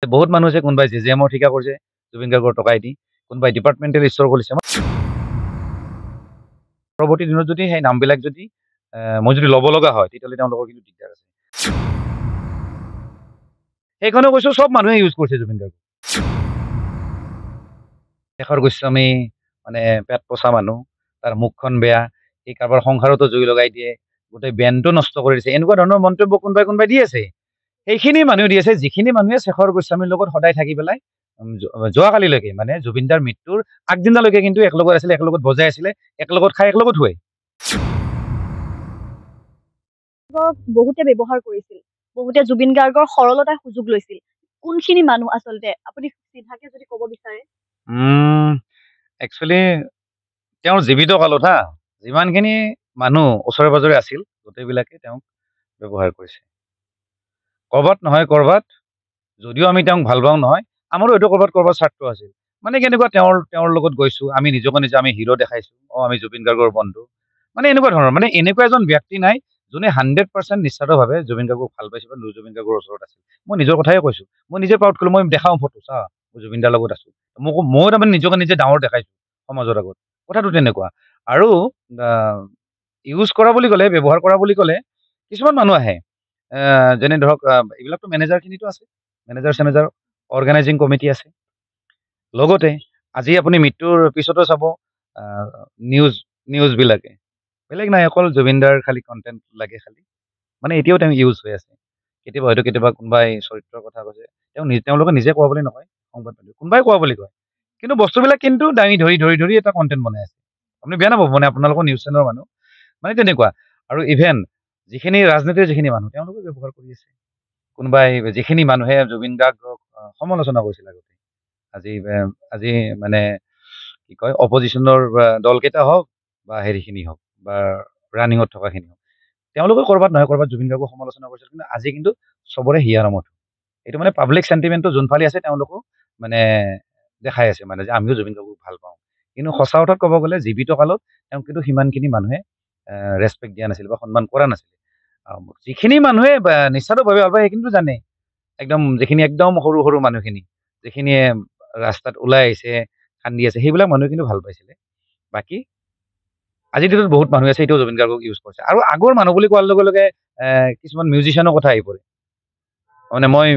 বহুত মানুহ আছে কোনোবাই জেজেএমৰ ঠিকা কৰিছে জুবিন গাৰ্গৰ টকাই দি, কোনোবাই ডিপাৰ্টমেণ্টেল ষ্ট'ৰ খুলিছে। পৰৱৰ্তী দিনত যদি সেই নামবিলাক যদি মই যদি ল'ব লগা হয়, তেতিয়াহ'লে তেওঁলোকৰ কিন্তু দিগদাৰ আছে। সেইকাৰণে কৈছো চব মানুহে ইউজ কৰিছে জুবিন গাৰ্গক। শেখৰ গোস্বামী মানে পেট পচা মানুহ, তাৰ মুখখন বেয়া, সি কাৰোবাৰ সংসাৰতো জুই লগাই দিয়ে, গোটেই বেণ্ডটো নষ্ট কৰি দিছে, এনেকুৱা ধৰণৰ মন্তব্য কোনোবাই দি আছে। সেইখিনি মানুহ দি আছে যিখিনি মানুহে শেখৰ গোস্বামীৰ লগত সদায় থাকি পেলাই যোৱাকালিলৈকে মানে জুবিনদাৰ মৃত্যুৰ আগদিনালৈকে কিন্তু একেলগত আছিলে, একেলগত বজাই আছিলে, একেলগত খাই একেলগত শুৱে। বহুতে ব্যৱহাৰ কৰিছিল, বহুতে জুবিন গাৰ্গৰ সৰলতাৰ সুযোগ লৈছিল। কোনখিনি মানুহ আচলতে আপুনি চিধাকে যদি ক'ব বিচাৰে? একচুৱেলি তেওঁৰ জীৱিত কালত যিমানখিনি মানুহ ওচৰে পাজৰে আছিল গোটেইবিলাকে তেওঁক ব্যৱহাৰ কৰিছে। ক'ৰবাত নহয় ক'ৰবাত, যদিও আমি তেওঁক ভাল পাওঁ নহয়, আমাৰো এইটো ক'ৰবাত স্বাৰ্থ আছিল। মানে কেনেকুৱা তেওঁৰ লগত গৈছো, আমি নিজকে নিজে আমি হিৰো দেখাইছো, আমি জুবিন গাৰ্গৰ বন্ধু, মানে এনেকুৱা ধৰণৰ। মানে এনেকুৱা এজন ব্যক্তি নাই যোনে 100% নিস্বাৰ্থভাৱে জুবিন গাৰ্গক ভাল পাইছে বা জুবিন গাৰ্গৰ ওচৰত আছিল। মই নিজৰ কথাই কৈছো, মই নিজে প্ৰাউড কৰিলো, মই দেখাও ফটো চা মই জুবিন দাৰ লগত আছো, মই তাৰমানে নিজকে নিজে ডাঙৰ দেখাইছো সমাজৰ আগত। কথাটো তেনেকুৱা। আৰু ইউজ কৰা বুলি ক'লে, ব্যৱহাৰ কৰা বুলি ক'লে কিছুমান মানুহ আহে, যেনে ধৰক এইবিলাকতো মেনেজাৰখিনিতো আছে, মেনেজাৰ অৰ্গেনাইজিং কমিটি আছে। লগতে আজি আপুনি মৃত্যুৰ পিছতো চাব নিউজবিলাকে বেলেগ নাই, অকল জুবিনদাৰ খালি কণ্টেণ্ট লাগে খালি। মানে এতিয়াও তেওঁ ইউজ হৈ আছে। কেতিয়াবা কোনোবাই চৰিত্ৰৰ কথা কৈছে, তেওঁলোকে নিজে কোৱা বুলি নকয়, সংবাদ মাধ্যম কোনোবাই কোৱা বুলি কয়, কিন্তু বস্তুবিলাক কিন্তু দাঙি ধৰি এটা কণ্টেণ্ট বনাই আছে। আপুনি বেয়া নাপাব, মানে আপোনালোকৰ নিউজ চেনেলৰ মানুহ মানে তেনেকুৱা। আৰু ইভেন যিখিনি ৰাজনীতিৰ যিখিনি মানুহ তেওঁলোকে ব্যৱহাৰ কৰি আছে। কোনোবাই যিখিনি মানুহে জুবিন গাৰ্গক সমালোচনা কৰিছিল আগতে, আজি মানে কি কয় অপজিশ্যনৰ দলকেইটা হওক বা হেৰিখিনি হওক বা ৰানিঙত থকাখিনি হওক, তেওঁলোকে ক'ৰবাত নহয় ক'ৰবাত জুবিন গাৰ্গক সমালোচনা কৰিছিল, কিন্তু আজি কিন্তু চবৰে হিয়াৰমত। এইটো মানে পাব্লিক চেণ্টিমেণ্টটো যোনফালে আছে তেওঁলোকো মানে দেখাই আছে, মানে যে আমিও জুবিন গাৰ্গক ভাল পাওঁ। কিন্তু সঁচা অৰ্থত ক'ব গ'লে জীৱিত কালত তেওঁক কিন্তু সিমানখিনি মানুহে ৰেচপেক্ট দিয়া নাছিল বা সন্মান কৰা নাছিল। যিখিনি মানুহে নিস্বাৰ্থভাৱে ভাল পায় সেইখিনিতো জানে, যিখিনি একদম সৰু সৰু মানুহখিনি, যিখিনিয়ে ৰাস্তাত ওলাই আহিছে, কান্দি আছে, সেইবিলাক মানুহে কিন্তু ভাল পাইছিলে। বাকী আজিৰ দিনত বহুত মানুহ আছে এতিয়াও জুবিন গাৰ্গক ইউজ কৰিছে। আৰু আগৰ মানুহ বুলি কোৱাৰ লগে লগে কিছুমান মিউজিচিয়ানৰ কথা আহি পৰে। মানে মই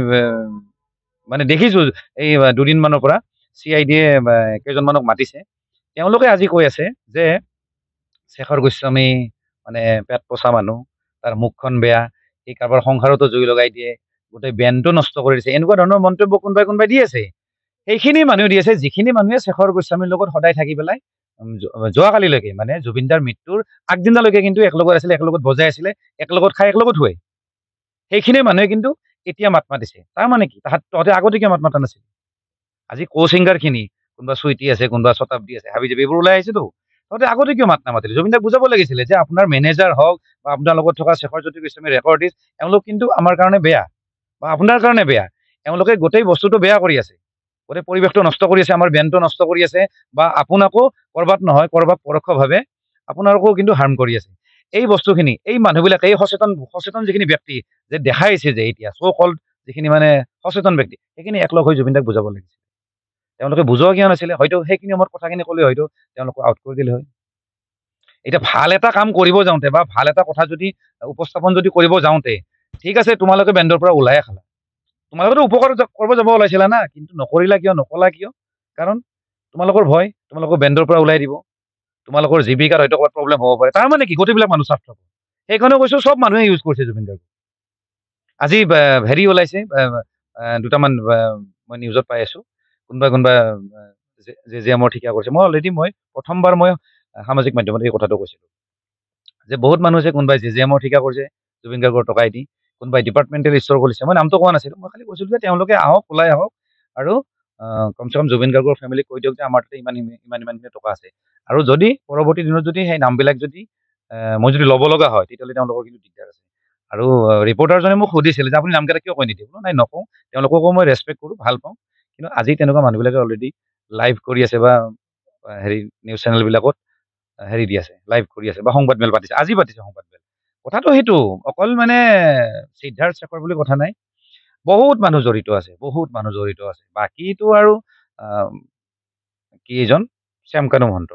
মানে দেখিছো এই দুদিনমানৰ পৰা CID য়ে কেইজনমানক মাতিছে, তেওঁলোকে আজি কৈ আছে যে শেখৰ গোস্বামী মানে পেট পচা মানুহ, তাৰ মুখখন বেয়া, সি কাৰোবাৰ সংসাৰতো জুই লগাই দিয়ে, গোটেই বেণ্ডটো নষ্ট কৰি দিছে, এনেকুৱা ধৰণৰ মন্তব্য কোনোবাই দি আছে। সেইখিনি মানুহ দি আছে যিখিনি মানুহে শেখৰ গোস্বামীৰ লগত সদায় থাকি পেলাই যোৱাকালিলৈকে মানে জুবিনদাৰ মৃত্যুৰ আগদিনালৈকে কিন্তু একেলগত আছিলে, একেলগত বজাই আছিলে, একেলগত খাই একেলগত শুৱে। সেইখিনি মানুহে কিন্তু এতিয়া মাত মাতিছে। তাৰ মানে কি, তহঁতে আগতে কিয় মাত মাতা নাছিল? আজি ছিংগাৰখিনি কোনোবা চুইটি আছে, কোনোবা শতাব্দী আছে, হাবিজাবি এইবোৰ ওলাই আহিছেতো, তহঁতে আগতে কিয় মাত নামাতিলি? জুবিনদাক বুজাব লাগিছিলে যে আপোনাৰ মেনেজাৰ হওক বা আপোনাৰ লগত থকা শেখৰজ্যোতি গোস্বামী ৰেকৰ্ডিষ্ট, এওঁলোক কিন্তু আমাৰ কাৰণে বেয়া বা আপোনাৰ কাৰণে বেয়া। এওঁলোকে গোটেই বস্তুটো বেয়া কৰি আছে, গোটেই পৰিৱেশটো নষ্ট কৰি আছে, আমাৰ বেণ্ডটো নষ্ট কৰি আছে, বা আপোনাকো ক'ৰবাত নহয় ক'ৰবাত পৰোক্ষভাৱে আপোনালোকো কিন্তু হাৰ্ম কৰি আছে। এই বস্তুখিনি এই মানুহবিলাকে, এই সচেতন যিখিনি ব্যক্তি যে দেখাইছে যে এতিয়া কল্ড যিখিনি মানে সচেতন ব্যক্তি, সেইখিনি একলগ হৈ জুবিনদাক বুজাব লাগিছিল। তেওঁলোকে বুজোৱা কিয় নাছিলে? হয়তো সেইখিনি সময়ত কথাখিনি ক'লে হয়তো তেওঁলোকক আউট কৰি দিলে হয়। এতিয়া ভাল এটা কাম কৰিব যাওঁতে বা ভাল এটা কথা যদি উপস্থাপন যদি কৰিব যাওঁতে, ঠিক আছে তোমালোকে বেণ্ডৰ পৰা ওলাই খালা, তোমালোকেতো উপকাৰ কৰিব যাব ওলাইছিলা না, কিন্তু নকৰিলা কিয়, নকলা কিয়? কাৰণ তোমালোকৰ ভয়, তোমালোকৰ বেণ্ডৰ পৰা ওলাই দিব, তোমালোকৰ জীৱিকাত হয়তো ক'ৰবাত প্ৰব্লেম হ'ব পাৰে। তাৰ মানে কি, গোটেইবিলাক মানুহ স্বাৰ্থপৰ। সেইকাৰণে কৈছো চব মানুহে ইউজ কৰিছে জুবিন গাৰ্গক। আজি হেৰি ওলাইছে দুটামান মই নিউজত পাই আছো, কোনোবা জেজেএমৰ ঠিকা কৰিছে। মই প্ৰথমবাৰ সামাজিক মাধ্যমত এই কথাটো কৈছিলো যে বহুত মানুহ আছে কোনোবাই জেজেএমৰ ঠিকা কৰিছে জুবিন গাৰ্গৰ টকাই দি, কোনোবাই ডিপাৰ্টমেণ্টেল ষ্ট'ৰ খুলিছে। মই নামটো কোৱা নাছিলো, মই খালি কৈছিলো যে তেওঁলোকে আহক, ওলাই আহক, আৰু কমচে কম জুবিন গাৰ্গৰ ফেমিলিক কৈ দিয়ক যে আমাৰ তাতে ইমানখিনি টকা আছে, আৰু যদি পৰৱৰ্তী দিনত যদি সেই নামবিলাক যদি মই যদি ল'ব লগা হয়, তেতিয়াহ'লে তেওঁলোকৰ কিন্তু দিগদাৰ আছে। আৰু ৰিপৰ্টাৰজনে মোক সুধিছিল যে আপুনি নামকেইটা কিয় কৈ নিদিয়ে? নাই নকওঁ, তেওঁলোককো মই ৰেচপেক্ট কৰোঁ, ভাল পাওঁ, কিন্তু আজি তেনেকুৱা মানুহবিলাকে অলৰেডি লাইভ কৰি আছে বা হেৰি নিউজ চেনেলবিলাকত হেৰি দি আছে, লাইভ কৰি আছে বা সংবাদ মেল পাতিছে, আজি পাতিছে সংবাদ মেল। কথাটো সেইটো, অকল মানে সিদ্ধাৰ্থ শেখৰ বুলি কথা নাই। বহুত মানুহ জড়িত আছে, বহুত মানুহ জড়িত আছে। বাকীটো আৰু আহ, কি এজন শ্যামকানু মহন্ত।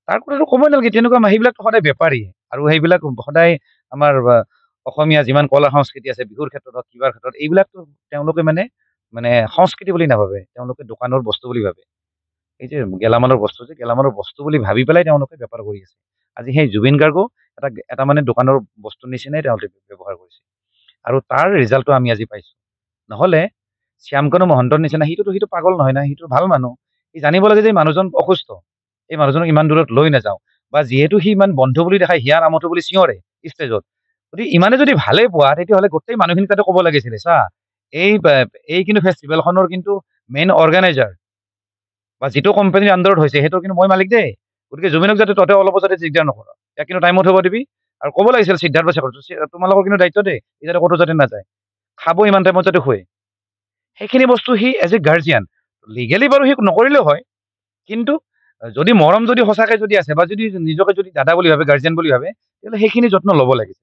তাৰ কথাটো ক'বই নালাগে, তেনেকুৱা সেইবিলাকতো সদায় বেপাৰী। আৰু সেইবিলাক সদায় আমাৰ অসমীয়া যিমান কলা সংস্কৃতি আছে, বিহুৰ ক্ষেত্ৰত হওক, কিবাৰ ক্ষেত্ৰত, এইবিলাকতো তেওঁলোকে মানে মানে সংস্কৃতি বুলি নাভাবে, তেওঁলোকে দোকানৰ বস্তু বুলি ভাবে। এই যে গেলামালৰ বস্তু, যে গেলামালৰ বস্তু বুলি ভাবি পেলাই তেওঁলোকে বেপাৰ কৰি আছে। আজি সেই জুবিন গাৰ্গো এটা এটা মানে দোকানৰ বস্তুৰ নিচিনাই তেওঁলোকে ব্যৱহাৰ কৰিছে। আৰু তাৰ ৰিজাল্টটো আমি আজি পাইছো। নহলে শ্যামকানু মহন্তৰ নিচিনা সিটো পাগল নহয় না, সিটো ভাল মানুহ। সি জানিব লাগে যে এই মানুহজন অসুস্থ, এই মানুহজনক ইমান দূৰত লৈ নাযাওঁ। বা যিহেতু সি ইমান বন্ধু বুলি দেখাই হিয়াৰ আমঠু বুলি চিঞৰে ষ্টেজত, গতিকে ইমানে যদি ভালে পোৱা, তেতিয়াহ'লে গোটেই মানুহখিনি তাতে ক'ব লাগিছিলে, চা এই এই কিন্তু ফেষ্টিভেলখনৰ কিন্তু মেইন অৰ্গেনাইজাৰ বা যিটো কোম্পানীৰ আণ্ডাৰত হৈছে সেইটো কিন্তু মই মালিক দেই। গতিকে জুবিনক যাতে তহঁতে অলপ যাতে দিগদাৰ নকৰ, ইয়াক কিন্তু টাইমত হ'ব দিবি। আৰু ক'ব লাগিছিল সিদ্ধাৰ্থ বা শেখৰ, তোমালোকৰ কিন্তু দায়িত্ব দেই, ই যাতে ক'তো যাতে নাযায়, খাব ইমান টাইমত যাতে শুৱে। সেইখিনি বস্তু সি এজ এ গাৰ্জিয়ান, লিগেলি বাৰু সি নকৰিলেও হয়, কিন্তু যদি মৰম যদি সঁচাকে যদি আছে, বা যদি নিজকে যদি দাদা বুলি ভাবে, গাৰ্জিয়ান বুলি ভাবে, তেতিয়াহ'লে সেইখিনি যত্ন ল'ব লাগিছিল।